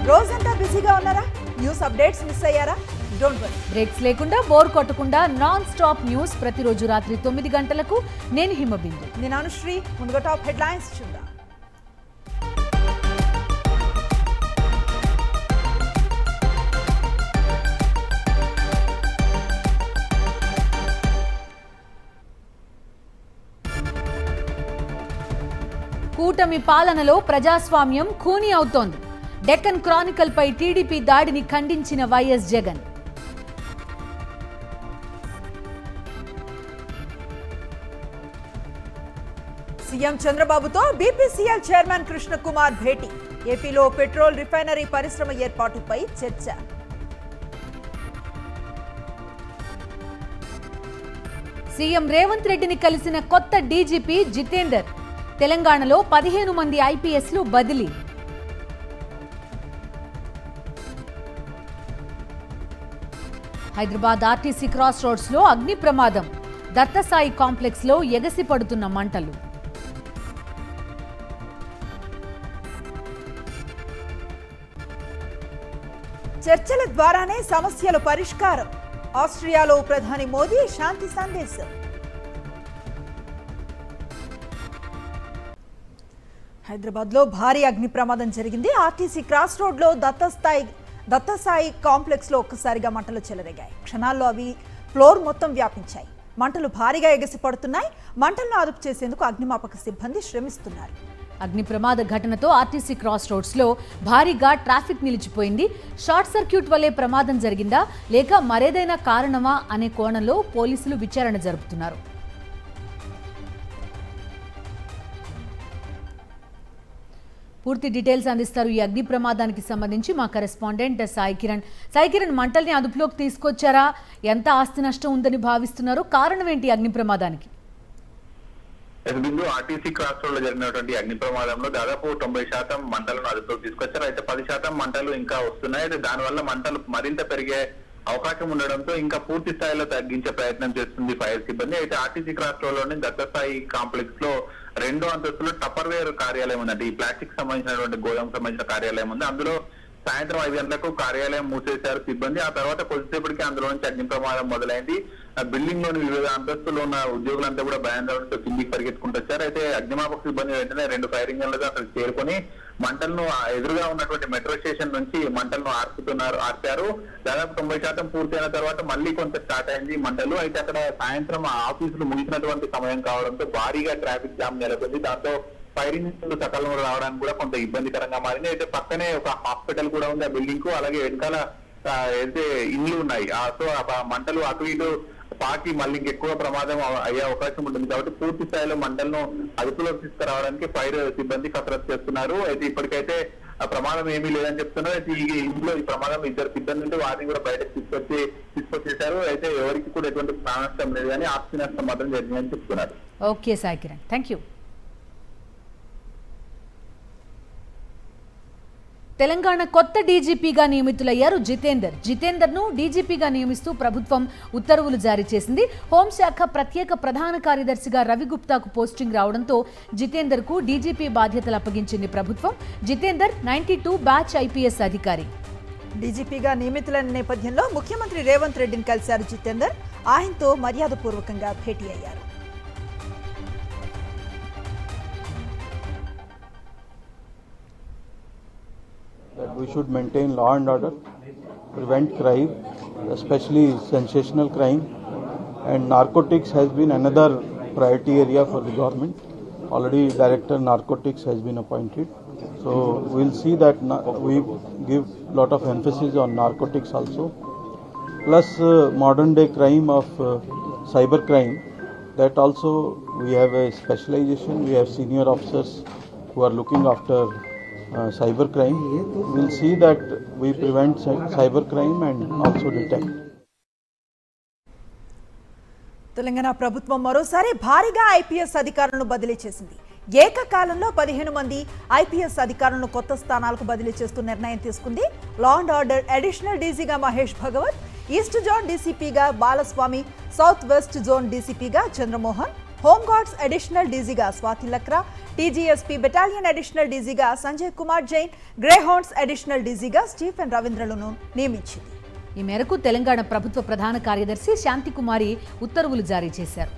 రోజంతా బిజీగా ఉన్నారా? న్యూస్ అప్డేట్స్ మిస్ అయ్యారా? డోంట్ వరీ, బ్రేక్స్ లేకుండా బోర్ కొట్టకుండా నాన్ స్టాప్ న్యూస్ ప్రతిరోజు రాత్రి 9 గంటలకు. నేను హిమబిందు. నేను అనుశ్రీ. ముందుగా టాప్ హెడ్లైన్స్ చూద్దాం. కూటమి పాలనలో ప్రజాస్వామ్యం ఖూనీ అవుతోంది. డెక్కన్ క్రానికల్ పై టీడీపీ దాడిని ఖండించిన వైఎస్ జగన్. సీఎం చంద్రబాబుతో బీపీసీఎల్ చైర్మన్ కృష్ణకుమార్ భేటీ. ఏపీలో పెట్రోల్ రిఫైనరీ పరిశ్రమ ఏర్పాటుపై చర్చ. సీఎం రేవంత్ రెడ్డిని కలిసిన కొత్త డీజీపీ జితేందర్. తెలంగాణలో 15 మంది ఐపీఎస్లు బదిలీ. హైదరాబాద్ ఆర్టీసీ క్రాస్ రోడ్స్ లో అగ్ని ప్రమాదం. దత్తసాయి కాంప్లెక్స్ లో ఎగసి పడుతున్న మంటలు. చర్చల ద్వారానే సమస్యల పరిష్కారం. ఆస్ట్రియాలో ప్రధాని మోదీ శాంతి సందేశం. హైదరాబాద్లో భారీ అగ్ని ప్రమాదం జరిగింది. ఆర్టీసీ క్రాస్ రోడ్లో దత్తసాయి కాంప్లెక్స్లో ఒక్కసారిగా మంటలు చెలరేగాయి. క్షణాల్లో అవి ఫ్లోర్ మొత్తం వ్యాపించాయి. మంటలు భారీగా ఎగసి పడుతున్నాయి. మంటలను అదుపు చేసేందుకు అగ్నిమాపక సిబ్బంది శ్రమిస్తున్నారు. అగ్ని ప్రమాద ఘటనతో ఆర్టీసీ క్రాస్ రోడ్స్ లో భారీగా ట్రాఫిక్ నిలిచిపోయింది. షార్ట్ సర్క్యూట్ వల్లే ప్రమాదం జరిగిందా లేక మరేదైనా కారణమా అనే కోణంలో పోలీసులు విచారణ జరుపుతున్నారు. పూర్తి డీటెయిల్స్ అందిస్తారు ఈ అగ్ని ప్రమాదానికి సంబంధించి మా కరెస్పాండెంట్ సాయి కిరణ్. మంటల్ని అదుపులోకి తీసుకొచ్చారా? ఎంత ఆస్తి నష్టం ఉందని భావిస్తున్నారు? కారణం ఏంటి అగ్ని ప్రమాదానికి? బిందు ఆర్టీసీ క్రాస్ రోడ్ లో జరిగినటువంటి అగ్ని ప్రమాదంలో దాదాపు 90% మంటలను అదుపులోకి తీసుకొచ్చారు. అయితే 10% మంటలు ఇంకా వస్తున్నాయి. అయితే దానివల్ల మంటలు మరింత పెరిగే అవకాశం ఉండడంతో ఇంకా పూర్తి స్థాయిలో తగ్గించే ప్రయత్నం చేస్తుంది ఫైర్ సిబ్బంది. అయితే ఆర్టీసీ క్రాస్ రోడ్ లోని దత్తసాయి కాంప్లెక్స్ లో 2వ అంతస్తులో టపర్వేర్ కార్యాలయం ఉందంటే ఈ ప్లాస్టిక్ సంబంధించినటువంటి గోదాం సంబంధించిన కార్యాలయం ఉంది. అందులో సాయంత్రం 5 గంటలకు కార్యాలయం మూసేశారు సిబ్బంది. ఆ తర్వాత కొద్దిసేపటికి అందులో నుంచి అగ్ని ప్రమాదం మొదలైంది. బిల్డింగ్ లోని వివిధ అంతస్తులు ఉన్న ఉద్యోగులంతా కూడా భయాందోళనతో కిందికి పరిగెత్తుకుంటూ వచ్చారు. అయితే అగ్నిమాపక సిబ్బంది వెంటనే 2 ఫైర్ ఇంజన్లుగా అక్కడికి చేరుకొని మంటలను ఎదురుగా ఉన్నటువంటి మెట్రో స్టేషన్ నుంచి మంటలను ఆర్పారు. దాదాపు 90% పూర్తయిన తర్వాత మళ్ళీ కొంత స్టార్ట్ అయింది మంటలు. అయితే అక్కడ సాయంత్రం ఆఫీసులు ముగిసినటువంటి సమయం కావడంతో భారీగా ట్రాఫిక్ జామ్ నెలకొంది. దాంతో ఫైర్ ఇంజిన్లు సకాలంలో రావడానికి కూడా కొంత ఇబ్బందికరంగా మారింది. అయితే పక్కనే ఒక హాస్పిటల్ కూడా ఉంది ఆ బిల్డింగ్ కు. అలాగే వెనకాల అయితే ఇండ్లు ఉన్నాయి. సో ఆ మంటలు అటు ఇటు పాకి మళ్ళీ ఇంకెక్కువ ప్రమాదం అయ్యే అవకాశం ఉంటుంది. కాబట్టి పూర్తి స్థాయిలో మంటలను అదుపులోకి తీసుకురావడానికి ఫైర్ సిబ్బంది కసరత్తు చేస్తున్నారు. అయితే ఇప్పటికైతే ఆ ప్రమాదం ఏమీ లేదని చెప్తున్నారు. అయితే ఈ ఇంట్లో ఈ ప్రమాదం 2 సిబ్బంది ఉంటే వారిని కూడా బయటకు తీసుకొచ్చేశారు. అయితే ఎవరికి కూడా ఎటువంటి ప్రాణ నష్టం లేదు కానీ ఆస్తి నష్టం మాత్రం జరిగిందని చెప్తున్నారు. Okay Sai Kiran, thank you. Telangana కొత్త డీజీపీగా నియమితులయ్యారు జితేందర్ను డీజీపీగా నియమిస్తూ ప్రభుత్వం ఉత్తర్వులు జారీ చేసింది. హోంశాఖ ప్రత్యేక ప్రధాన కార్యదర్శిగా రవిగుప్తాకు పోస్టింగ్ రావడంతో జితేందర్కు డీజీపీ బాధ్యతలు అప్పగించింది ప్రభుత్వం. జితేందర్ 92 బ్యాచ్ ఐపీఎస్ అధికారి. డీజీపీగా నియమితులైన నేపథ్యంలో ముఖ్యమంత్రి రేవంత్ రెడ్డిని కలిశారు జితేందర్. ఆయనతో మర్యాదపూర్వకంగా భేటీ అయ్యారు. That we should maintain law and order, prevent crime, especially sensational crime, and narcotics has been another priority area for the government. Already Director Narcotics has been appointed. So we'll see that we give lot of emphasis on narcotics also. Plus modern day crime of cyber crime, that also we have a specialization. We have senior officers who are looking after cyber crime. We'll see that we prevent cyber crime and also detect. Telangana ప్రభుత్వం మరోసారి భారీగా IPS అధికారులను బదిలీ చేసింది. ఏకకాలంలో 15 మంది IPS అధికారులను కొత్త స్థానాలకు బదిలీ చేస్తూ నిర్ణయం తీసుకుంది. లా అండ్ ఆర్డర్ అడిషనల్ డీజీగా మహేష్ భగవత్, ఈస్ట్ జోన్ డీసీపీగా బాలస్వామి, సౌత్ వెస్ట్ జోన్ డీసీపీగా చంద్రమోహన్, హోంగార్డ్స్ అడిషనల్ డీజీగా Swati Lakra, TGSP battalion additional డీజీగా సంజయ్ కుమార్ జైన్, గ్రేహౌండ్స్ అడిషనల్ డీజీగా స్టీఫెన్ రవీంద్రలను నియమించింది. ఈ మేరకు తెలంగాణ ప్రభుత్వ ప్రధాన కార్యదర్శి శాంతికుమారి ఉత్తర్వులు జారీ చేశారు.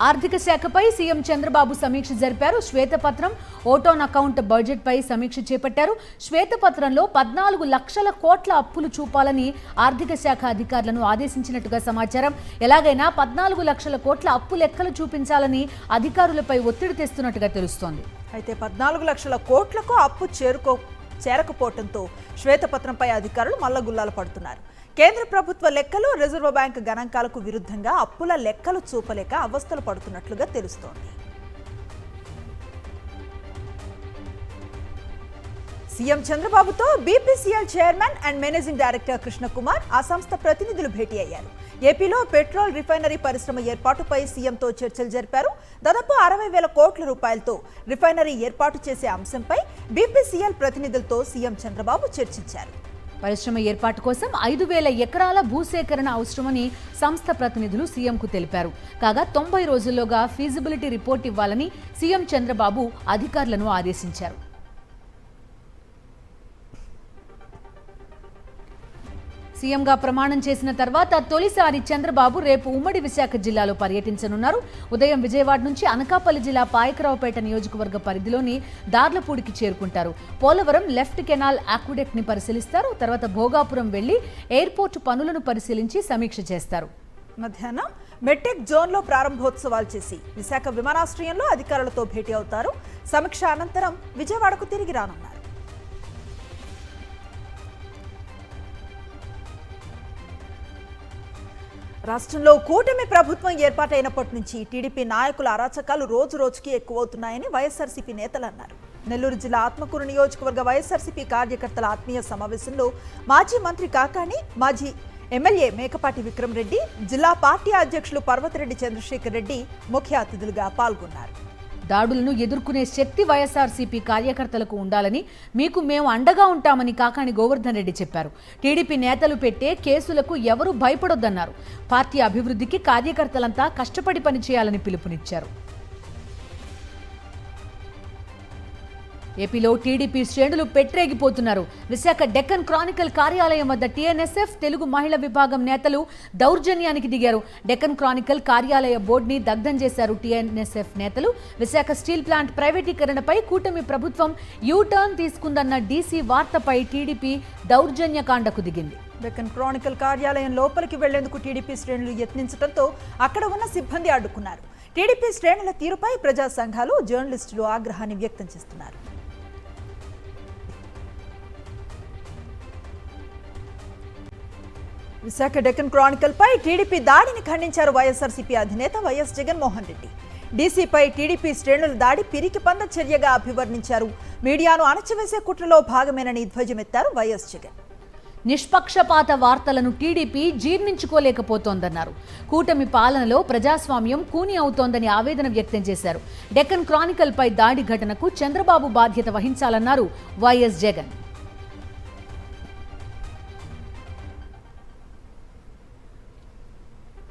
ఆర్థిక శాఖపై సీఎం చంద్రబాబు సమీక్ష జరిపారు. శ్వేతపత్రం, ఓటాన్ అకౌంట్ బడ్జెట్పై సమీక్ష చేపట్టారు. శ్వేతపత్రంలో 14 లక్షల కోట్ల అప్పులు చూపాలని ఆర్థిక శాఖ అధికారులను ఆదేశించినట్టుగా సమాచారం. ఎలాగైనా 14 లక్షల కోట్ల అప్పు లెక్కలు చూపించాలని అధికారులపై ఒత్తిడి తెస్తున్నట్టుగా తెలుస్తోంది. అయితే 14 లక్షల కోట్లకు అప్పు చేరకపోవడంతో శ్వేతపత్రంపై అధికారులు మల్లగుల్లాలు పడుతున్నారు. కేంద్ర ప్రభుత్వ లెక్కలు, రిజర్వ్ బ్యాంక్ గణాంకాలకు విరుద్ధంగా అప్పుల లెక్కలు చూపలేక అవస్థలు పడుతున్నట్లుగా తెలుస్తోంది. సీఎం చంద్రబాబుతో BPCL chairman and managing director Krishna Kumar, ఆ సంస్థ ప్రతినిధులు భేటీ అయ్యారు. ఏపీలో పెట్రోల్ రిఫైనరీ పరిశ్రమ ఏర్పాటుపై సీఎంతో చర్చలు జరిపారు. దాదాపు 60,000 కోట్ల రూపాయలతో రిఫైనరీ ఏర్పాటు చేసే అంశంపై బీపీసీఎల్ ప్రతినిధులతో సీఎం చంద్రబాబు చర్చించారు. పరిశ్రమ ఏర్పాటు కోసం 5,000 ఎకరాల భూసేకరణ అవసరమని సంస్థ ప్రతినిధులు సీఎంకు తెలిపారు. కాగా 90 రోజుల్లోగా ఫీజిబిలిటీ రిపోర్ట్ ఇవ్వాలని సీఎం చంద్రబాబు అధికారులను ఆదేశించారు. సీఎంగా ప్రమాణం చేసిన తర్వాత తొలిసారి చంద్రబాబు రేపు ఉమ్మడి విశాఖ జిల్లాలో పర్యటించనున్నారు. ఉదయం విజయవాడ నుంచి అనకాపల్లి జిల్లా పాయకరావుపేట నియోజకవర్గ పరిధిలోని దార్లపూడికి చేరుకుంటారు. పోలవరం లెఫ్ట్ కెనాల్ ఆక్విడక్ట్ ని పరిశీలిస్తారు. తర్వాత భోగాపురం వెళ్లి ఎయిర్పోర్టు పనులను పరిశీలించి సమీక్ష చేస్తారు. మధ్యాహ్నం మెట్టెక్ జోన్లో ప్రారంభోత్సవాలు చేసి విశాఖ విమానాశ్రయంలో అధికారులతో భేటీ అవుతారు. సమీక్ష అనంతరం విజయవాడకు తిరిగి రానున్నారు. రాష్ట్రంలో కూటమి ప్రభుత్వం ఏర్పాటైనప్పటి నుంచి టీడీపీ నాయకుల అరాచకాలు రోజు రోజుకి ఎక్కువవుతున్నాయని వైఎస్ఆర్సీపీ నేతలు అన్నారు. నెల్లూరు జిల్లా ఆత్మకూరు నియోజకవర్గ వైఎస్ఆర్సీపీ కార్యకర్తల ఆత్మీయ సమావేశంలో మాజీ మంత్రి కాకాణి, మాజీ ఎమ్మెల్యే మేకపాటి విక్రమ్ రెడ్డి, జిల్లా పార్టీ అధ్యక్షులు పర్వతిరెడ్డి చంద్రశేఖర్ రెడ్డి ముఖ్య అతిథులుగా పాల్గొన్నారు. దాడులను ఎదుర్కొనే శక్తి వైఎస్ఆర్సీపీ కార్యకర్తలకు ఉండాలని, మీకు మేము అండగా ఉంటామని కాకాణి గోవర్ధన్ రెడ్డి చెప్పారు. టీడీపీ నేతలు పెట్టే కేసులకు ఎవరూ భయపడొద్దన్నారు. పార్టీ అభివృద్ధికి కార్యకర్తలంతా కష్టపడి పనిచేయాలని పిలుపునిచ్చారు. ఏపీలో టీడీపీ శ్రేణులు పెట్టరేగిపోతున్నారు. విశాఖ డెక్కన్ క్రానికల్ కార్యాలయం వద్ద టీఎన్ఎస్ఎఫ్ తెలుగు మహిళా విభాగం నేతలు దౌర్జన్యానికి దిగారు. డెక్కన్ క్రానికల్ కార్యాలయ బోర్డుని దగ్ధం చేశారు టీఎన్ఎస్ఎఫ్ నేతలు. విశాఖ స్టీల్ ప్లాంట్ ప్రైవేటీకరణపై కూటమి ప్రభుత్వం యూటర్న్ తీసుకుందన్న డీసీ వార్తపై టీడీపీ దౌర్జన్యకాండకు దిగింది. డెక్కన్ క్రానికల్ కార్యాలయం లోపలికి వెళ్లేందుకు టీడీపీ శ్రేణులు యత్నించడంతో అక్కడ ఉన్న సిబ్బంది అడ్డుకున్నారు. టీడీపీ శ్రేణుల తీరుపై ప్రజా సంఘాలు, జర్నలిస్టులు ఆగ్రహాన్ని వ్యక్తం చేస్తున్నారు. విశాఖ డెక్కన్ క్రానికల్ పై టీడీపీ దాడిని ఖండించారు వైఎస్ఆర్సీపీ అధినేత వైఎస్ జగన్మోహన్ రెడ్డి. డీసీపై టీడీపీ శ్రేణుల దాడి పిరికిపంద చర్యగా అభివర్ణించారు. మీడియాను అణచివేసే కుట్రలో భాగమేనని ధ్వజమెత్తారు వైఎస్ జగన్. నిష్పక్షపాత వార్తలను టీడీపీ జీర్ణించుకోలేకపోతోందన్నారు. కూటమి పాలనలో ప్రజాస్వామ్యం కూని అవుతోందని ఆవేదన వ్యక్తం చేశారు. డెక్కన్ క్రానికల్ పై దాడి ఘటనకు చంద్రబాబు బాధ్యత వహించాలన్నారు వైఎస్ జగన్.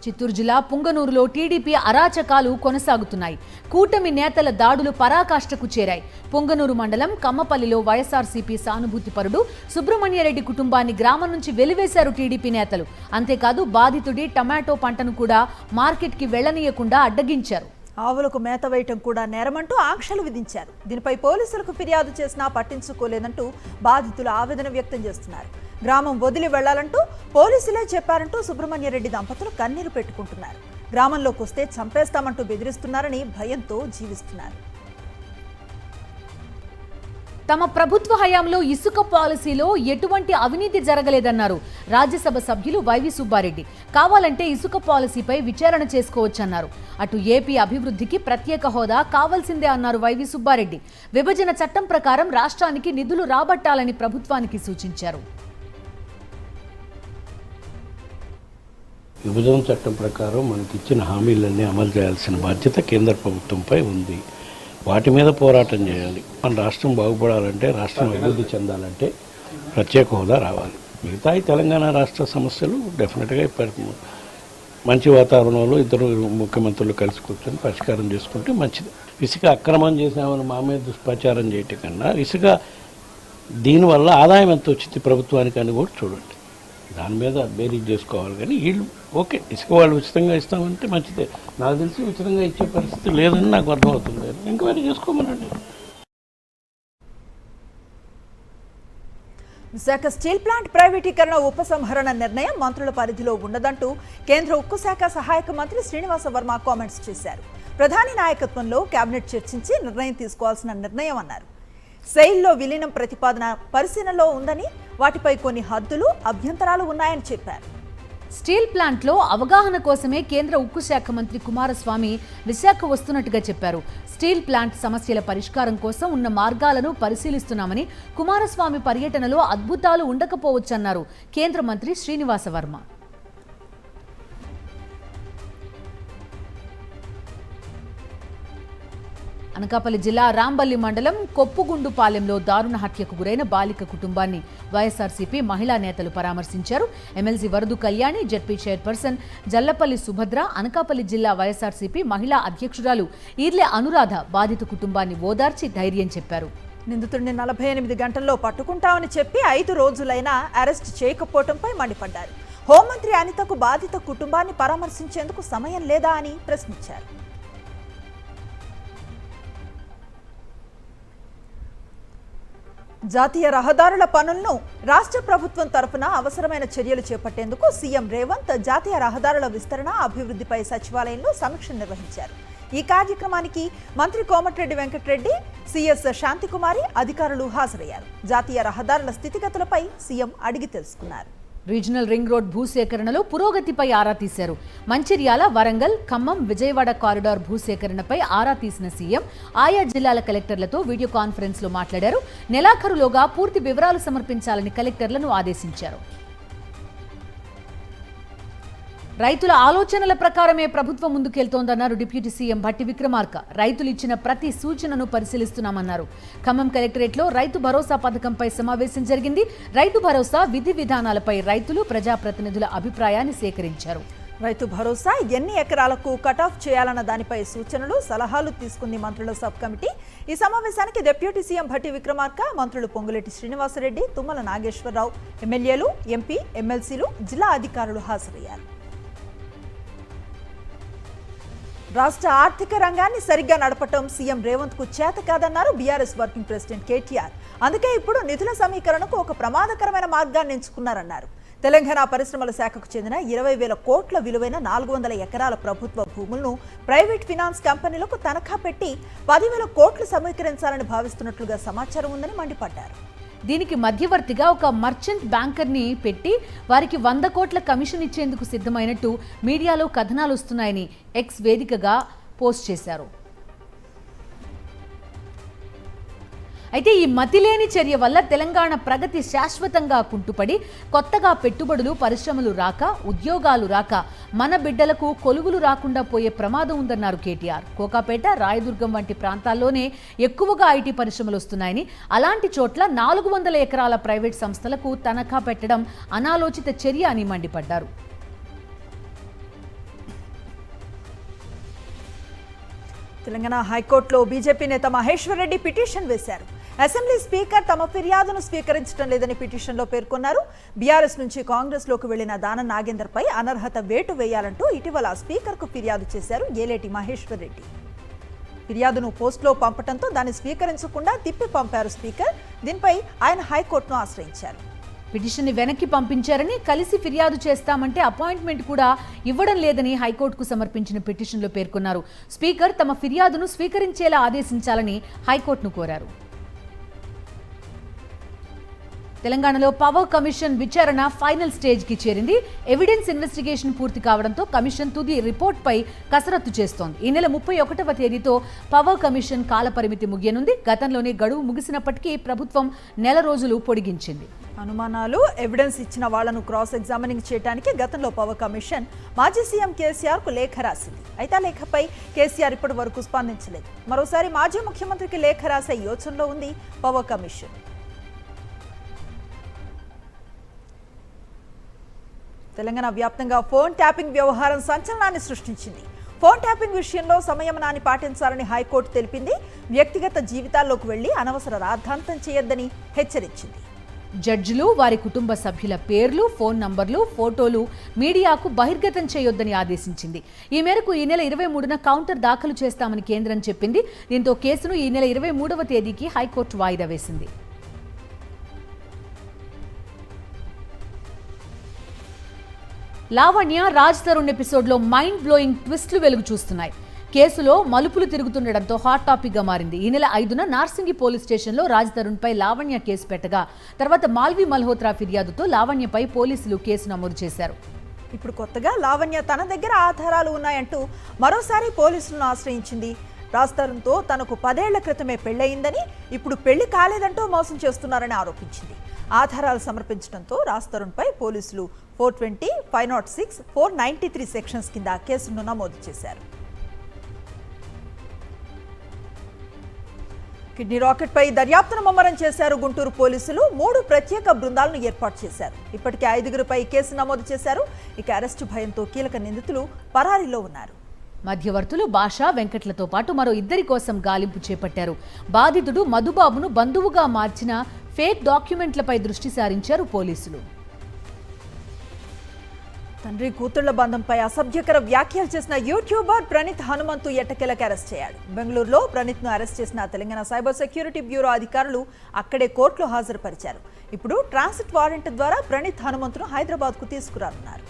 చిత్తూరు జిల్లా పుంగనూరులో టీడీపీ అరాచకాలు కొనసాగుతున్నాయి. కూటమి నేతల దాడులు పరాకాష్ఠకు చేరాయి. పుంగనూరు మండలం కమ్మపల్లిలో వైఎస్ఆర్సీపీ సానుభూతిపరుడు సుబ్రహ్మణ్యరెడ్డి కుటుంబాన్ని గ్రామం నుంచి వెలివేశారు టీడీపీ నేతలు. అంతేకాదు బాధితుడి టమాటో పంటను కూడా మార్కెట్కి వెళ్లనీయకుండా అడ్డగించారు. ఆవులకు మేత వేయటం కూడా నేరమంటూ ఆంక్షలు విధించారు. దీనిపై పోలీసులకు ఫిర్యాదు చేసినా పట్టించుకోలేదంటూ బాధితులు ఆవేదన వ్యక్తం చేస్తున్నారు. గ్రామం వదిలి వెళ్లాలంటూ పోలీసులే చెప్పారంటూ సుబ్రహ్మణ్యరెడ్డి దంపతులు కన్నీరు పెట్టుకుంటున్నారు. గ్రామంలోకి వస్తే చంపేస్తామంటూ బెదిరిస్తున్నారని భయంతో జీవిస్తున్నారు. తమ ప్రభుత్వ హయాంలో ఇసుక పాలసీలో ఎటువంటి అవినీతి జరగలేదన్నారు రాజ్యసభ సభ్యులు వైవి సుబ్బారెడ్డి. కావాలంటే ఇసుక పాలసీపై విచారణ చేసుకోవచ్చన్నారు. అటు ఏపీ అభివృద్ధికి ప్రత్యేక హోదా కావాల్సిందే అన్నారు వైవి సుబ్బారెడ్డి. విభజన చట్టం ప్రకారం రాష్ట్రానికి నిధులు రాబట్టాలని ప్రభుత్వానికి సూచించారు. విభజన చట్టం ప్రకారం మనకి ఇచ్చిన హామీలన్నీ అమలు చేయాల్సిన బాధ్యత కేంద్ర ప్రభుత్వంపై ఉంది. వాటి మీద పోరాటం చేయాలి. మన రాష్ట్రం బాగుపడాలంటే, రాష్ట్రం అభివృద్ధి చెందాలంటే ప్రత్యేక హోదా రావాలి. మిగతా ఈ తెలంగాణ రాష్ట్ర సమస్యలు డెఫినెట్గా మంచి వాతావరణంలో ఇద్దరు ముఖ్యమంత్రులు కలిసి కూర్చొని పరిష్కారం చేసుకుంటే మంచిది. ఇసుక అక్రమం చేసామని మా మీద దుష్ప్రచారం చేయటం కన్నా ఇసుక దీనివల్ల ఆదాయం ఎంత వచ్చింది ప్రభుత్వానికి అని కూడా చూడండి. దాని మీద బేరీజ్ చేసుకోవాలి. కానీ వీళ్ళు ఓకే ఇసుక వాళ్ళు ఉచితంగా ఇస్తామంటే మంచిదే. నాకు తెలిసి ఉచితంగా ఇచ్చే పరిస్థితి లేదని నాకు అర్థమవుతుంది. ఎంక్వైరీ చేసుకోమనండి. విశాఖ స్టీల్ ప్లాంట్ ప్రైవేటీకరణ ఉపసంహరణ నిర్ణయం మంత్రుల పరిధిలో ఉండదంటూ కేంద్ర ఉక్కు శాఖ సహాయక మంత్రి శ్రీనివాస వర్మ కామెంట్స్ చేశారు. ప్రధాని నాయకత్వంలో కేబినెట్ చర్చించి నిర్ణయం తీసుకోవాల్సిన నిర్ణయం అన్నారు. సెయిల్లో విలీనం ప్రతిపాదన పరిశీలనలో ఉందని, వాటిపై కొన్ని హద్దులు అభ్యంతరాలు ఉన్నాయని చెప్పారు. స్టీల్ ప్లాంట్లో అవగాహన కోసమే కేంద్ర ఉక్కు శాఖ మంత్రి కుమారస్వామి విశాఖ వస్తున్నట్టుగా చెప్పారు. స్టీల్ ప్లాంట్ సమస్యల పరిష్కారం కోసం ఉన్న మార్గాలను పరిశీలిస్తున్నామని, కుమారస్వామి పర్యటనలో అద్భుతాలు ఉండకపోవచ్చన్నారు కేంద్ర మంత్రి శ్రీనివాస వర్మ. అనకాపల్లి జిల్లా రాంబల్లి మండలం కొప్పుగుండుపాలెంలో దారుణ హత్యకు గురైన బాలిక కుటుంబాన్ని వైఎస్ఆర్సీపీ మహిళా నేతలు పరామర్శించారు. MLC Varudu Kalyani, ZP chairperson Jallapalli Subhadra, Anakapalli జిల్లా వైఎస్ఆర్సీపీ మహిళా అధ్యక్షురాలు ఈర్లె అనురాధ బాధిత కుటుంబాన్ని ఓదార్చి ధైర్యం చెప్పారు. నిందితుడిని 48 గంటల్లో పట్టుకుంటామని చెప్పి 5 రోజులైనా అరెస్ట్ చేయకపోవడంపై మండిపడ్డారు. హోంమంత్రి అనితకు బాధిత కుటుంబాన్ని పరామర్శించేందుకు సమయం లేదా అని ప్రశ్నించారు. జాతీయ రహదారుల పనులను రాష్ట్ర ప్రభుత్వం తరఫున అవసరమైన చర్యలు చేపట్టేందుకు సీఎం రేవంత్ జాతీయ రహదారుల విస్తరణ, అభివృద్ధిపై సచివాలయంలో సమీక్ష నిర్వహించారు. ఈ కార్యక్రమానికి మంత్రి కోమటిరెడ్డి వెంకటరెడ్డి, సిఎస్ శాంతికుమారి అధికారులు హాజరయ్యారు. జాతీయ రహదారుల స్థితిగతులపై సీఎం అడిగి తెలుసుకున్నారు. రీజనల్ రింగ్ రోడ్ భూసేకరణలో పురోగతిపై ఆరా తీశారు. మంచిర్యాల, వరంగల్, ఖమ్మం, విజయవాడ కారిడార్ భూసేకరణపై ఆరా తీసిన సీఎం ఆయా జిల్లాల కలెక్టర్లతో వీడియో కాన్ఫరెన్స్ లో మాట్లాడారు. నెలాఖరులోగా పూర్తి వివరాలు సమర్పించాలని కలెక్టర్లను ఆదేశించారు. రైతుల ఆలోచనల ప్రకారమే ప్రభుత్వం ముందుకెళ్తోందన్నారు డిప్యూటీ సీఎం భట్టి విక్రమార్క. రైతులు ఇచ్చిన ప్రతి సూచనను పరిశీలిస్తున్నామన్నారు. ఖమ్మం కలెక్టరేట్లో రైతు భరోసా పథకంపై సమావేశం జరిగింది. రైతు భరోసా విధి విధానాలపై రైతులు, ప్రజాప్రతినిధుల అభిప్రాయాన్ని సేకరించారు. రైతు భరోసా ఎన్ని ఎకరాలకు కటాఫ్ చేయాలన్న దానిపై సూచనలు, సలహాలు తీసుకుంది మంత్రుల సబ్ కమిటీ. ఈ సమావేశానికి డిప్యూటీ సీఎం భట్టి విక్రమార్క, మంత్రులు పొంగులేటి శ్రీనివాసరెడ్డి, తుమ్మల నాగేశ్వరరావు, ఎమ్మెల్యేలు, ఎంపీ, ఎమ్మెల్సీలు, జిల్లా అధికారులు హాజరయ్యారు. రాష్ట్ర ఆర్థిక రంగాన్ని సరిగ్గా నడపటం సీఎం రేవంత్ కు చేత కాదన్నారు బీఆర్ఎస్ వర్కింగ్ ప్రెసిడెంట్ కేటీఆర్. అందుకే ఇప్పుడు నిధుల సమీకరణకు ఒక ప్రమాదకరమైన మార్గాన్ని ఎంచుకున్నారన్నారు. తెలంగాణ పరిశ్రమల శాఖకు చెందిన 20,000 కోట్ల విలువైన 400 ఎకరాల ప్రభుత్వ భూములను ప్రైవేట్ ఫినాన్స్ కంపెనీలకు తనఖా పెట్టి 10,000 కోట్లు సమీకరించాలని భావిస్తున్నట్లుగా సమాచారం ఉందని మండిపడ్డారు. దీనికి మధ్యవర్తిగా ఒక మర్చెంట్ బ్యాంకర్ని పెట్టి వారికి 100 కోట్ల కమిషన్ ఇచ్చేందుకు సిద్ధమైనట్టు మీడియాలో కథనాలు వస్తున్నాయని ఎక్స్ వేదికగా పోస్ట్ చేశారు. అయితే ఈ మతిలేని చర్య వల్ల తెలంగాణ ప్రగతి శాశ్వతంగా కుంటుపడి కొత్తగా పెట్టుబడులు, పరిశ్రమలు రాక, ఉద్యోగాలు రాక మన బిడ్డలకు కొలువులు రాకుండా పోయే ప్రమాదం ఉందన్నారు కేటీఆర్. కోకాపేట, రాయదుర్గం వంటి ప్రాంతాల్లోనే ఎక్కువగా ఐటీ పరిశ్రమలు వస్తున్నాయని, అలాంటి చోట్ల 400 ఎకరాల ప్రైవేట్ సంస్థలకు తనఖా పెట్టడం అనాలోచిత చర్య అని మండిపడ్డారు. తెలంగాణ హైకోర్టులో బీజేపీ నేత మహేశ్వర్ రెడ్డి పిటిషన్ వేశారు. అసెంబ్లీ స్పీకర్ తమ ఫిర్యాదును స్వీకరించడం లేదని పిటిషన్లో పేర్కొన్నారు. బీఆర్ఎస్ నుంచి కాంగ్రెస్లోకి వెళ్లిన దానం నాగేందర్పై అనర్హత వేటు వేయాలంటూ ఇటీవల స్పీకర్కు ఫిర్యాదు చేశారు ఏలేటి మహేశ్వర్ రెడ్డి. ఫిర్యాదును పోస్టులో పంపడంతో దాన్ని స్వీకరించకుండా తిప్పి పంపారు స్పీకర్. దీనిపై ఆయన హైకోర్టును ఆశ్రయించారు. పిటిషన్ని వెనక్కి పంపించారని, కలిసి ఫిర్యాదు చేస్తామంటే అపాయింట్మెంట్ కూడా ఇవ్వడం లేదని హైకోర్టుకు సమర్పించిన పిటిషన్లో పేర్కొన్నారు. స్పీకర్ తమ ఫిర్యాదును స్వీకరించేలా ఆదేశించాలని హైకోర్టును కోరారు. తెలంగాణలో పవర్ కమిషన్ విచారణ ఫైనల్ స్టేజ్కి చేరింది. ఎవిడెన్స్ ఇన్వెస్టిగేషన్ పూర్తి కావడంతో కమిషన్ తుది రిపోర్ట్పై కసరత్తు చేస్తోంది. ఈ నెల 31వ తేదీతో పవర్ కమిషన్ కాలపరిమితి ముగియనుంది. గతంలోనే గడువు ముగిసినప్పటికీ ప్రభుత్వం నెల రోజులు పొడిగించింది. అనుమానాలు, ఎవిడెన్స్ ఇచ్చిన వాళ్లను క్రాస్ ఎగ్జామినింగ్ చేయడానికి గతంలో పవర్ కమిషన్ మాజీ సీఎం కేసీఆర్ కు లేఖ రాసింది. అయితే ఆ లేఖపై కేసీఆర్ ఇప్పటి వరకు స్పందించలేదు. మరోసారి మాజీ ముఖ్యమంత్రికి లేఖ రాసే యోచనలో ఉంది పవర్ కమిషన్. తెలంగాణ వ్యాప్తంగా ఫోన్ ట్యాపింగ్ వ్యవహారం సంచలనాన్ని సృష్టించింది. ఫోన్ ట్యాపింగ్ విషయంలో సంయమనాన్ని పాటించాలని హైకోర్టు తెలిపింది. వ్యక్తిగత జీవితాల్లోకి వెళ్లి అనవసర రాద్ధాంతం చేయొద్దని హెచ్చరించింది. జడ్జిలు వారి కుటుంబ సభ్యుల పేర్లు, ఫోన్ నంబర్లు, ఫోటోలు మీడియాకు బహిర్గతం చేయొద్దని ఆదేశించింది. ఈ మేరకు ఈ నెల 23న కౌంటర్ దాఖలు చేస్తామని కేంద్రం చెప్పింది. దీంతో కేసును ఈ నెల 23వ తేదీకి హైకోర్టు వాయిదా వేసింది. లావణ్య రాజ్ తరుణ్ ఎపిసోడ్లో మైండ్ బ్లోయింగ్ ట్విస్టులు వెలుగు చూస్తున్నాయి. కేసులో మలుపులు తిరుగుతుండటంతో హాట్ టాపిక్ గా మారింది. ఈ నెల 5న నార్సింగి పోలీస్ స్టేషన్లో రాజ్ తరుణ్ పై లావణ్య కేసు పెట్టగా తర్వాత మాల్వి మల్హోత్రా ఫిర్యాదుతో లావణ్యపై పోలీసులు కేసు నమోదు చేశారు. ఇప్పుడు కొత్తగా లావణ్య తన దగ్గర ఆధారాలు ఉన్నాయంటూ మరోసారి పోలీసులను ఆశ్రయించింది. రాజ్ తరుణ్తో తనకు 10 ఏళ్ల క్రితమే పెళ్లయిందని, ఇప్పుడు పెళ్లి కాలేదంటూ మోసం చేస్తున్నారని ఆరోపించింది. ఆధారాలు సమర్పించడంతో రాజ్ తరుణ్పై పోలీసులు 420, 506, 493 సెక్షన్స్ కింద కేసును నమోదు చేశారు. కిడ్నీ రాకెట్ పై దర్యాప్తును ముమ్మరం చేశారు గుంటూరు పోలీసులు. 3 ప్రత్యేక బృందాలను ఏర్పాటు చేశారు. ఇప్పటికే 5గురిపై కేసు నమోదు చేశారు. ఇక అరెస్టు భయంతో కీలక నిందితులు పరారీలో ఉన్నారు. మధ్యవర్తులు భాషా వెంకట్లతో పాటు మరో 2 కోసం గాలింపు చేపట్టారు. బాధితుడు మధుబాబును బంధువుగా మార్చిన ఫేక్ డాక్యుమెంట్లపై దృష్టి సారించారు పోలీసులు. తండ్రి కూతుళ్ల బంధంపై అసభ్యకర వ్యాఖ్యలు చేసిన యూట్యూబర్ ప్రణీత్ హనుమంతు ఎట్టకేలకు అరెస్ట్ చేయాడు. బెంగళూరులో ప్రణీత్ను అరెస్ట్ చేసిన తెలంగాణ సైబర్ సెక్యూరిటీ బ్యూరో అధికారులు అక్కడే కోర్టులో హాజరుపరిచారు. ఇప్పుడు ట్రాన్సిట్ వారెంట్ ద్వారా ప్రణీత్ హనుమంతును హైదరాబాద్కు తీసుకురానున్నారు.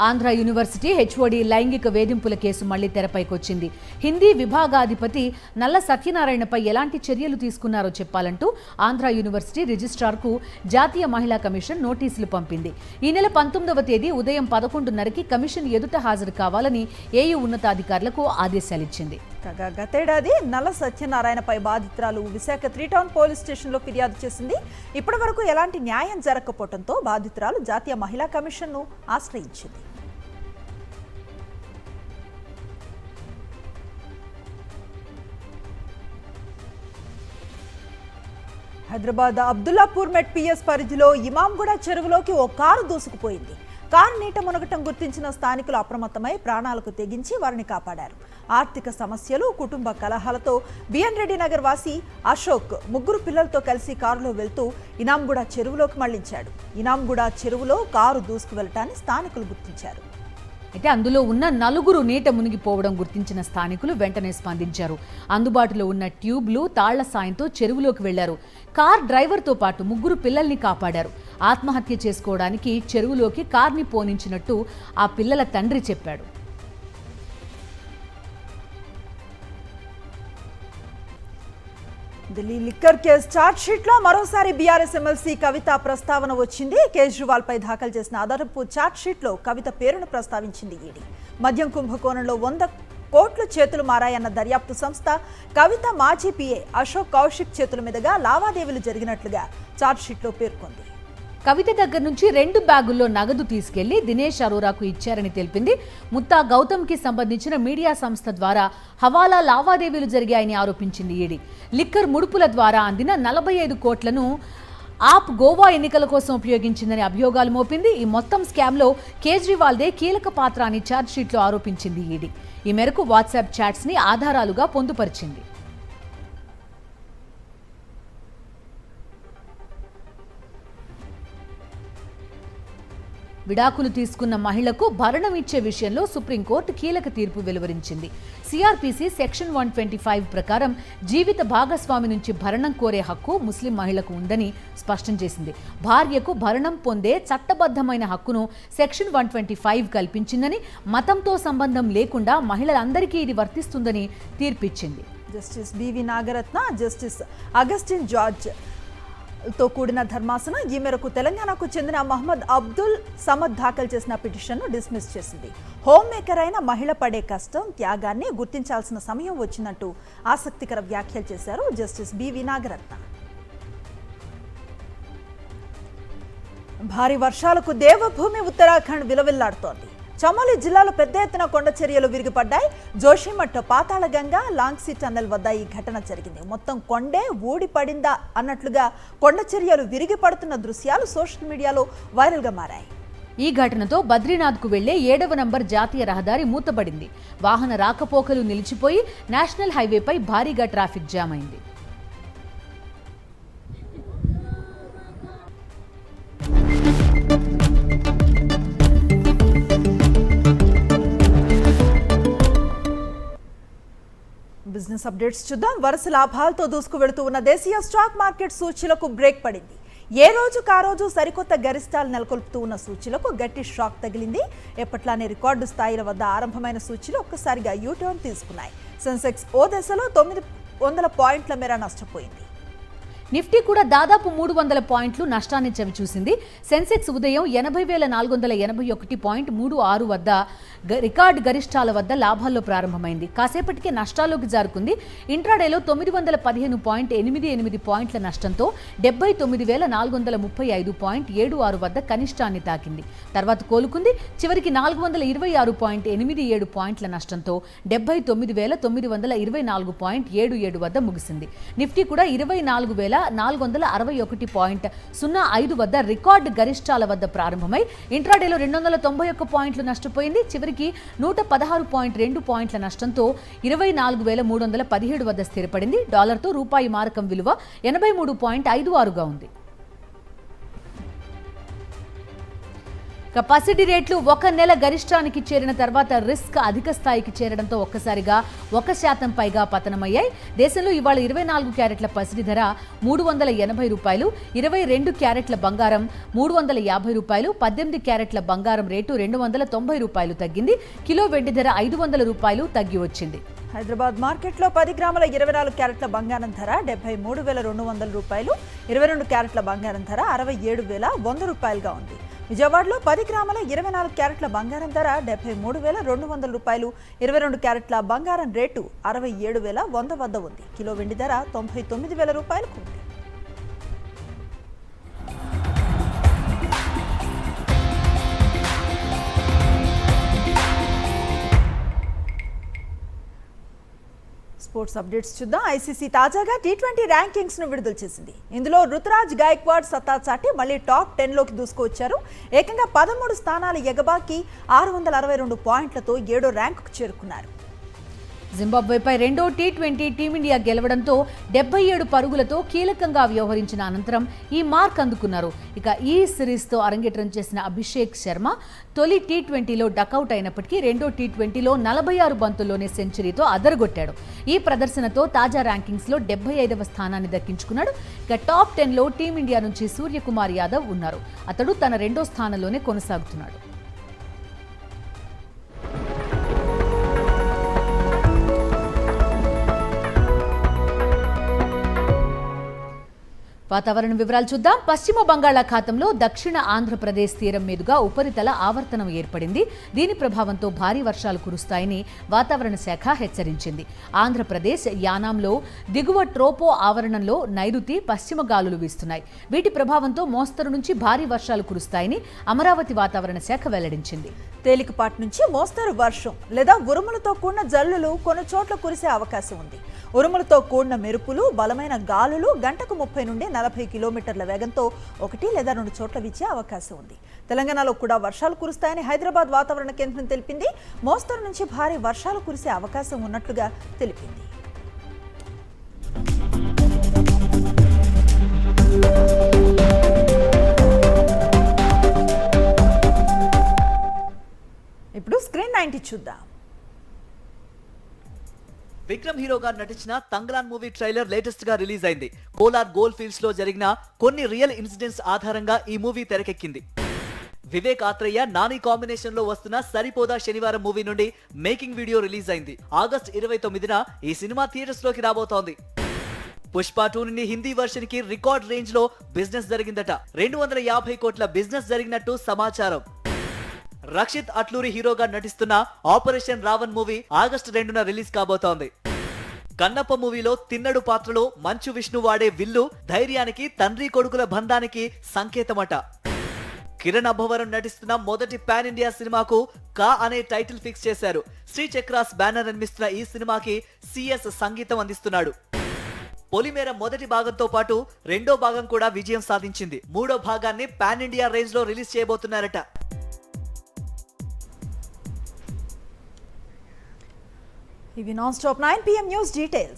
ఆంధ్ర యూనివర్సిటీ హెచ్ఓడి లైంగిక వేధింపుల కేసు మళ్లీ తెరపైకొచ్చింది. హిందీ విభాగాధిపతి నల్ల సత్యనారాయణపై ఎలాంటి చర్యలు తీసుకున్నారో చెప్పాలంటూ ఆంధ్ర యూనివర్సిటీ రిజిస్ట్రార్కు జాతీయ మహిళా కమిషన్ నోటీసులు పంపింది. ఈ నెల 19వ తేదీ ఉదయం 11:30కి కమిషన్ ఎదుట హాజరు కావాలని ఏయూ ఉన్నతాధికారులకు ఆదేశాలిచ్చింది. కాగా గతేడాది నల్ల సత్యనారాయణపై బాధితురాలు విశాఖ 3 టౌన్ పోలీస్ స్టేషన్లో ఫిర్యాదు చేసింది. ఇప్పటి వరకు ఎలాంటి న్యాయం జరగకపోవడంతో బాధితురాలు జాతీయ మహిళా కమిషన్ను ఆశ్రయించింది. హైదరాబాద్ అబ్దుల్లాపూర్ మెట్ పిఎస్ పరిధిలో ఇమాంగూడ చెరువులోకి ఓ కారు దూసుకుపోయింది. కారు నీట మునగటం గుర్తించిన స్థానికులు అప్రమత్తమై ప్రాణాలకు తెగించి వారిని కాపాడారు. ఆర్థిక సమస్యలు, కుటుంబ కలహాలతో బిఎన్ రెడ్డి నగర్ వాసి అశోక్ 3 పిల్లలతో కలిసి కారులో వెళ్తూ ఇనాంగూడ చెరువులోకి మళ్లించాడు. ఇనాంగూడ చెరువులో కారు దూసుకు వెళ్లటాన్ని స్థానికులు గుర్తించారు. అయితే అందులో ఉన్న 4 నీట మునిగిపోవడం గుర్తించిన స్థానికులు వెంటనే స్పందించారు. అందుబాటులో ఉన్న ట్యూబ్లు, తాళ్ల సాయంతో చెరువులోకి వెళ్లారు. కార్ డ్రైవర్తో పాటు 3 పిల్లల్ని కాపాడారు. ఆత్మహత్య చేసుకోవడానికి చెరువులోకి కార్ని పోనించినట్టు ఆ పిల్లల తండ్రి చెప్పాడు. ఢిల్లీ లిక్కర్ కేసు ఛార్జ్షీట్లో మరోసారి బీఆర్ఎస్ ఎమ్మెల్సీ కవిత ప్రస్తావన వచ్చింది. కేజ్రీవాల్ పై దాఖలు చేసిన అదనపు ఛార్జ్షీట్లో కవిత పేరును ప్రస్తావించింది ఈడీ. మద్యం కుంభకోణంలో 100 కోట్లు చేతులు మారాయన్న దర్యాప్తు సంస్థ కవిత మాజీ పీఏ అశోక్ కౌశిక్ చేతుల మీదుగా లావాదేవీలు జరిగినట్లుగా ఛార్జ్షీట్లో పేర్కొంది. కవిత దగ్గర నుంచి 2 బ్యాగుల్లో నగదు తీసుకెళ్లి దినేష్ అరోరాకు ఇచ్చారని తెలిపింది. ముత్తా గౌతమ్కి సంబంధించిన మీడియా సంస్థ ద్వారా హవాలా లావాదేవీలు జరిగాయని ఆరోపించింది ఈడీ. లిక్కర్ ముడుపుల ద్వారా అందిన 45 కోట్లను ఆప్ గోవా ఎన్నికల కోసం ఉపయోగించిందని అభియోగాలు మోపింది. ఈ మొత్తం స్కామ్లో కేజ్రీవాల్దే కీలక పాత్ర అని ఛార్జ్షీట్లో ఆరోపించింది ఈడీ. ఈ మేరకు వాట్సాప్ చాట్స్ని ఆధారాలుగా పొందుపరిచింది. విడాకులు తీసుకున్న మహిళకు భరణం ఇచ్చే విషయంలో సుప్రీంకోర్టు కీలక తీర్పు వెలువరించింది. సిఆర్పిసి సెక్షన్ 125 ప్రకారం జీవిత భాగస్వామి నుంచి భరణం కోరే హక్కు ముస్లిం మహిళకు ఉందని స్పష్టం చేసింది. భార్యకు భరణం పొందే చట్టబద్ధమైన హక్కును సెక్షన్ 125 కల్పించిందని, మతంతో సంబంధం లేకుండా మహిళలందరికీ ఇది వర్తిస్తుందని తీర్పిచ్చింది. Justice BV Nagarathna, justice Augustine George తో కూడిన ధర్మాసనం ఈ మేరకు తెలంగాణకు చెందిన మహమ్మద్ అబ్దుల్ సమద్ దాఖలు చేసిన పిటిషన్ను డిస్మిస్ చేసింది. హోమ్ మేకర్ అయిన మహిళ పడే కష్టం, త్యాగాన్ని గుర్తించాల్సిన సమయం వచ్చినట్టు ఆసక్తికర వ్యాఖ్యలు చేశారు జస్టిస్ బివి నాగరత్న. భారీ వర్షాలకు దేవభూమి ఉత్తరాఖండ్ విలవిల్లాడుతోంది. చమోలి జిల్లాలో పెద్ద ఎత్తున కొండ చర్యలు విరిగిపడ్డాయి. జోషిమఠ్ పాతాళగంగా లాంగ్సీ టన్నెల్ వద్ద ఈ ఘటన జరిగింది. మొత్తం కొండే ఊడి పడిందా అన్నట్లుగా కొండ చర్యలు విరిగిపడుతున్న దృశ్యాలు సోషల్ మీడియాలో వైరల్గా మారాయి. ఈ ఘటనతో బద్రీనాథ్కు వెళ్లే 7వ నంబర్ జాతీయ రహదారి మూతపడింది. వాహన రాకపోకలు నిలిచిపోయి నేషనల్ హైవేపై భారీగా ట్రాఫిక్ జామ్ అయింది. బిజినెస్ అప్డేట్స్ చూద్దాం. వరుస లాభాలతో దూసుకు వెళుతూ ఉన్న దేశీయ స్టాక్ మార్కెట్ సూచీలకు బ్రేక్ పడింది. ఏ రోజుకు ఆ రోజు సరికొత్త గరిష్టాలు నెలకొల్పుతూ ఉన్న సూచీలకు గట్టి షాక్ తగిలింది. ఎప్పట్లానే రికార్డు స్థాయిల వద్ద ఆరంభమైన సూచీలు ఒక్కసారిగా యూటర్న్ తీసుకున్నాయి. సెన్సెక్స్ ఓ దశలో 900 పాయింట్ల మేర నష్టపోయింది. నిఫ్టీ కూడా దాదాపు 300 పాయింట్లు నష్టాన్ని చవిచూసింది. సెన్సెక్స్ ఉదయం 80,481.36 వద్ద రికార్డు గరిష్టాల వద్ద లాభాల్లో ప్రారంభమైంది. కాసేపటికే నష్టాల్లోకి జారుకుంది. ఇంట్రాడేలో 915.88 పాయింట్ల నష్టంతో 79,435.76 వద్ద కనిష్టాన్ని తాకింది. తర్వాత కోలుకుంది. చివరికి 426.87 పాయింట్ల నష్టంతో 79,924.77 వద్ద ముగిసింది. నిఫ్టీ కూడా 24,461.05 వద్ద రికార్డు గరిష్టాల వద్ద ప్రారంభమై ఇంట్రాడేలో 291 పాయింట్లు నష్టపోయింది. చివరికి 116.2 పాయింట్ల నష్టంతో 24,317 వద్ద స్థిరపడింది. డాలర్తో రూపాయి మారకం విలువ 83.56గా ఉంది. పసిడి రేట్లు 1 నెల గరిష్టానికి చేరిన తర్వాత రిస్క్ అధిక స్థాయికి చేరడంతో ఒక్కసారిగా 1% పైగా పతనమయ్యాయి. దేశంలో ఇవాళ 24 క్యారెట్ల పసిడి ధర ₹380, 22 క్యారెట్ల బంగారం ₹350, 18 క్యారెట్ల బంగారం రేటు ₹290 తగ్గింది. కిలో వెండి ధర ₹500 తగ్గి వచ్చింది. హైదరాబాద్ మార్కెట్లో 10 గ్రాముల 24 క్యారెట్ల బంగారం ధర ₹73,200, 22 క్యారెట్ల బంగారం ధర ₹67,100గా ఉంది. విజయవాడలో 10 గ్రాముల 24 క్యారెట్ల బంగారం ధర ₹73,200, 22 క్యారెట్ల బంగారం రేటు ₹67,100 వద్ద ఉంది. కిలో వెండి ధర ₹99,000 ఉంది. స్పోర్ట్స్ అప్డేట్స్ చూద్దాం. ఐసీసీ తాజాగా T20 ర్యాంకింగ్స్ ను విడుదల చేసింది. ఇందులో రుతురాజ్ గాయక్వాడ్ సత్తా చాటి మళ్లీ టాప్ 10లోకి దూసుకొచ్చారు. ఏకంగా 13 స్థానాలు ఎగబాకి 662 పాయింట్లతో 7వ ర్యాంకుకు చేరుకున్నారు. జింబాబ్వేపై రెండో T20 టీమిండియా గెలవడంతో 77 పరుగులతో కీలకంగా వ్యవహరించిన అనంతరం ఈ మార్క్ అందుకున్నారు. ఇక ఈ సిరీస్తో అరంగేట్రం చేసిన అభిషేక్ శర్మ తొలి T20లో డకౌట్ అయినప్పటికీ రెండో T20లో 46 బంతుల్లోనే సెంచరీతో అదరగొట్టాడు. ఈ ప్రదర్శనతో తాజా ర్యాంకింగ్స్లో 75వ స్థానాన్ని దక్కించుకున్నాడు. ఇక టాప్ 10లో టీమిండియా నుంచి సూర్యకుమార్ యాదవ్ ఉన్నారు. అతడు తన రెండో స్థానంలోనే కొనసాగుతున్నాడు. వాతావరణ వివరాలు చూద్దాం. పశ్చిమ బంగాళాఖాతంలో దక్షిణ ఆంధ్రప్రదేశ్ తీరం మీదుగా ఉపరితల ఆవర్తనం ఏర్పడింది. దీని ప్రభావంతో భారీ వర్షాలు కురుస్తాయని వాతావరణ శాఖ హెచ్చరించింది. ఆంధ్రప్రదేశ్ యానాంలో దిగువ ట్రోపో ఆవరణంలో నైరుతి పశ్చిమ గాలులు వీస్తున్నాయి. వీటి ప్రభావంతో మోస్తరు నుంచి భారీ వర్షాలు కురుస్తాయని అమరావతి వాతావరణ శాఖ వెల్లడించింది. తేలికపాటి నుంచి మోస్తరు వర్షం లేదా ఉరుములతో కూడిన జల్లులు కొన్ని చోట్ల కురిసే అవకాశం ఉంది. ఉరుములతో కూడిన మెరుపులు, బలమైన గాలులు గంటకు 30 నుండి 40 కిలోమీటర్ల వేగంతో 1 లేదా 2 చోట్ల వీచే అవకాశం ఉంది. తెలంగాణలో కూడా వర్షాలు కురుస్తాయని హైదరాబాద్ వాతావరణ కేంద్రం తెలిపింది. మోస్తరు నుంచి భారీ వర్షాలు కురిసే అవకాశం ఉన్నట్లుగా తెలిపింది. ఇప్పుడు స్క్రీన్ 90 చూద్దాం. విక్రమ్ హీరోగా నటించిన తంగ్లాన్ మూవీ ట్రైలర్ లేటెస్ట్ గా రిలీజ్ అయింది. కోలార్ గోల్డ్ ఫీల్డ్స్ లో జరిగిన కొన్ని రియల్ ఇన్సిడెంట్స్ ఆధారంగా ఈ మూవీ తెరకెక్కింది. వివేక్ ఆత్రేయ, నాని కాంబినేషన్ లో వస్తున్న సరిపోదా శనివారం మూవీ నుండి మేకింగ్ వీడియో రిలీజ్ అయింది. ఆగస్ట్ 29న ఈ సినిమా థియేటర్స్ లోకి రాబోతోంది. పుష్ప 2 హిందీ వర్షన్ కి రికార్డ్ రేంజ్ లో బిజినెస్ జరిగిందట. 250 కోట్ల బిజినెస్ జరిగినట్టు సమాచారం. రక్షిత్ అట్లూరి హీరోగా నటిస్తున్న ఆపరేషన్ రావణ్ మూవీ ఆగస్టు 2న రిలీజ్ కాబోతోంది. కన్నప్ప మూవీలో తిన్నడు పాత్రలో మంచు విష్ణు వాడే విల్లు ధైర్యానికి, తండ్రి కొడుకుల బంధానికి సంకేతమట. కిరణ్ అబ్బవరం నటిస్తున్న మొదటి పాన్ ఇండియా సినిమాకు కా అనే టైటిల్ ఫిక్స్ చేశారు. శ్రీ చక్రాస్ బ్యానర్ నిర్మిస్తున్న ఈ సినిమాకి సిఎస్ సంగీతం అందిస్తున్నాడు. పొలిమేర మొదటి భాగంతో పాటు రెండో భాగం కూడా విజయం సాధించింది. మూడో భాగాన్ని పాన్ ఇండియా రేంజ్ లో రిలీజ్ చేయబోతున్నారట. ఇవి non stop 9 PM news details.